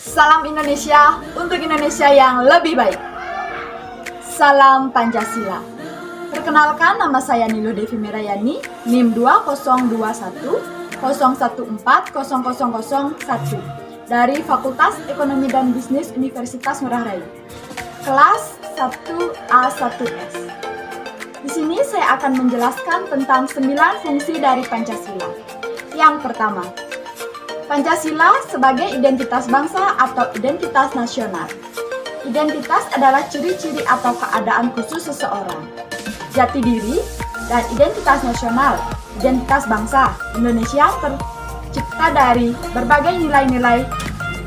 Salam Indonesia untuk Indonesia yang lebih baik. Salam Pancasila. Perkenalkan, nama saya Niluh Devi Merayani, NIM 20210140001 dari Fakultas Ekonomi dan Bisnis Universitas Ngurah Rai, kelas 1A1S. Di sini saya akan menjelaskan tentang 9 fungsi dari Pancasila. Yang pertama, Pancasila sebagai identitas bangsa atau identitas nasional. Identitas adalah ciri-ciri atau keadaan khusus seseorang. Jati diri dan identitas nasional, identitas bangsa. Indonesia tercipta dari berbagai nilai-nilai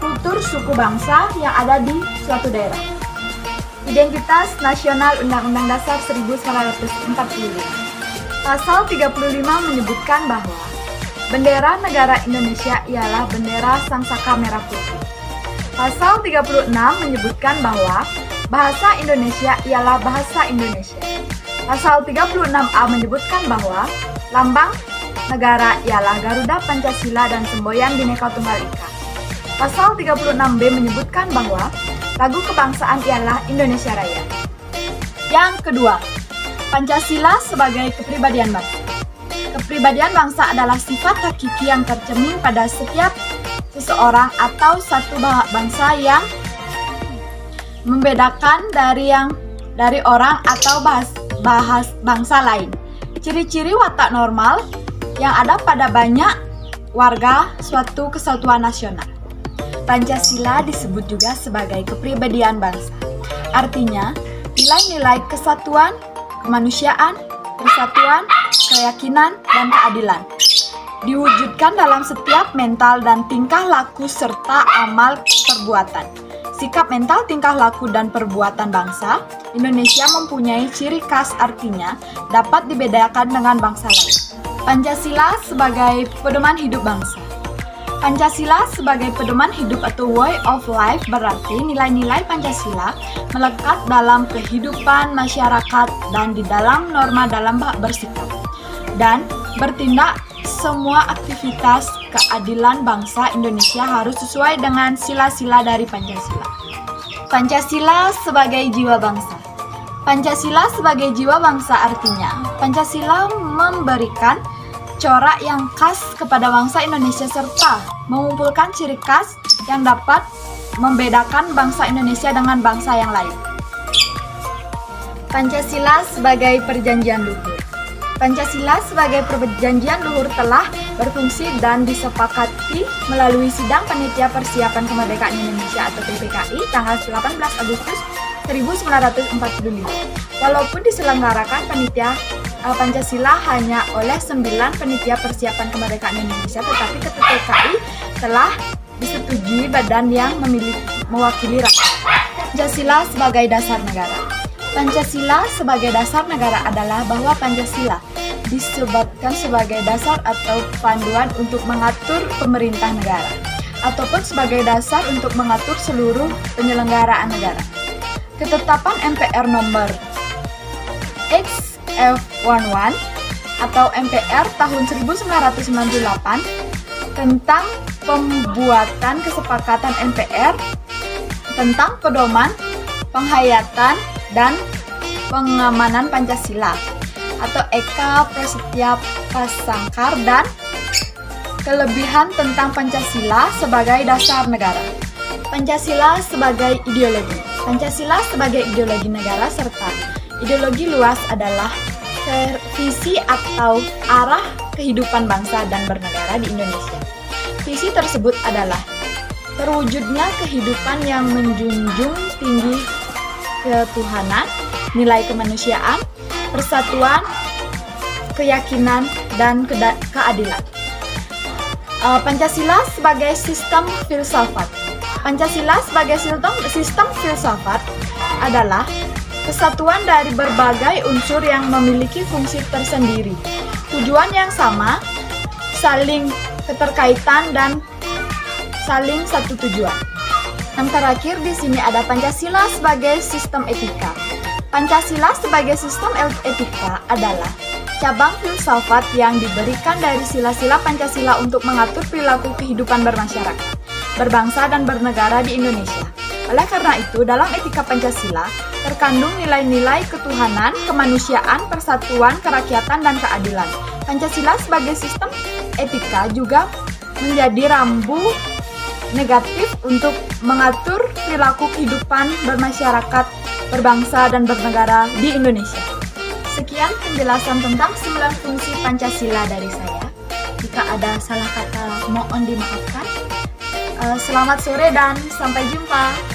kultur suku bangsa yang ada di suatu daerah. Identitas nasional Undang-Undang Dasar 1945. Pasal 35 menyebutkan bahwa bendera negara Indonesia ialah bendera Sangsaka Merah Putih. Pasal 36 menyebutkan bahwa bahasa Indonesia ialah bahasa Indonesia. Pasal 36A menyebutkan bahwa lambang negara ialah Garuda Pancasila dan semboyan Bhinneka Tunggal Ika. Pasal 36B menyebutkan bahwa lagu kebangsaan ialah Indonesia Raya. Yang kedua, Pancasila sebagai kepribadian bangsa. Kepribadian bangsa adalah sifat hakiki yang tercermin pada setiap seseorang atau satu bangsa yang membedakan dari orang atau bangsa lain. Ciri-ciri watak normal yang ada pada banyak warga suatu kesatuan nasional. Pancasila disebut juga sebagai kepribadian bangsa. Artinya, nilai-nilai kesatuan, kemanusiaan, persatuan, keyakinan, dan keadilan diwujudkan dalam setiap mental dan tingkah laku serta amal perbuatan. Sikap mental, tingkah laku, dan perbuatan bangsa Indonesia mempunyai ciri khas, artinya dapat dibedakan dengan bangsa lain. Pancasila sebagai pedoman hidup bangsa. Pancasila sebagai pedoman hidup atau way of life berarti nilai-nilai Pancasila melekat dalam kehidupan masyarakat dan di dalam norma dalam bersikap dan bertindak. Semua aktivitas keadilan bangsa Indonesia harus sesuai dengan sila-sila dari Pancasila. Pancasila sebagai jiwa bangsa. Pancasila sebagai jiwa bangsa artinya Pancasila memberikan corak yang khas kepada bangsa Indonesia serta mengumpulkan ciri khas yang dapat membedakan bangsa Indonesia dengan bangsa yang lain. Pancasila sebagai perjanjian luhur. Pancasila sebagai perjanjian luhur telah berfungsi dan disepakati melalui Sidang Panitia Persiapan Kemerdekaan Indonesia atau PPKI tanggal 18 Agustus 1945. Walaupun diselenggarakan panitia Pancasila hanya oleh 9 panitia persiapan kemerdekaan Indonesia, tetapi PPKI telah disetujui badan yang mewakili rakyat. Pancasila sebagai dasar negara. Pancasila sebagai dasar negara adalah bahwa Pancasila disebutkan sebagai dasar atau panduan untuk mengatur pemerintah negara, ataupun sebagai dasar untuk mengatur seluruh penyelenggaraan negara. Ketetapan MPR nomor XF11 atau MPR tahun 1998 tentang pembuatan kesepakatan MPR tentang pedoman, penghayatan, dan pengamanan Pancasila atau Eka Prasetya Pasangkar dan kelebihan tentang Pancasila sebagai dasar negara. Pancasila sebagai ideologi. Pancasila sebagai ideologi negara serta ideologi luas adalah visi atau arah kehidupan bangsa dan bernegara di Indonesia. Visi tersebut adalah terwujudnya kehidupan yang menjunjung tinggi ketuhanan, nilai kemanusiaan, persatuan, keyakinan, dan keadilan. Pancasila sebagai sistem filsafat. Pancasila sebagai sistem filsafat adalah kesatuan dari berbagai unsur yang memiliki fungsi tersendiri, tujuan yang sama, saling keterkaitan, dan saling satu tujuan. Yang terakhir di sini ada Pancasila sebagai sistem etika. Pancasila sebagai sistem etika adalah cabang filsafat yang diberikan dari sila-sila Pancasila untuk mengatur perilaku kehidupan bermasyarakat. berbangsa dan bernegara di Indonesia. Oleh karena itu, dalam etika Pancasila terkandung nilai-nilai ketuhanan, kemanusiaan, persatuan, kerakyatan, dan keadilan. Pancasila sebagai sistem etika juga menjadi rambu negatif untuk mengatur perilaku kehidupan bermasyarakat, berbangsa, dan bernegara di Indonesia. Sekian penjelasan tentang 9 fungsi Pancasila dari saya. Jika ada salah kata, mohon dimaafkan. Selamat sore dan sampai jumpa.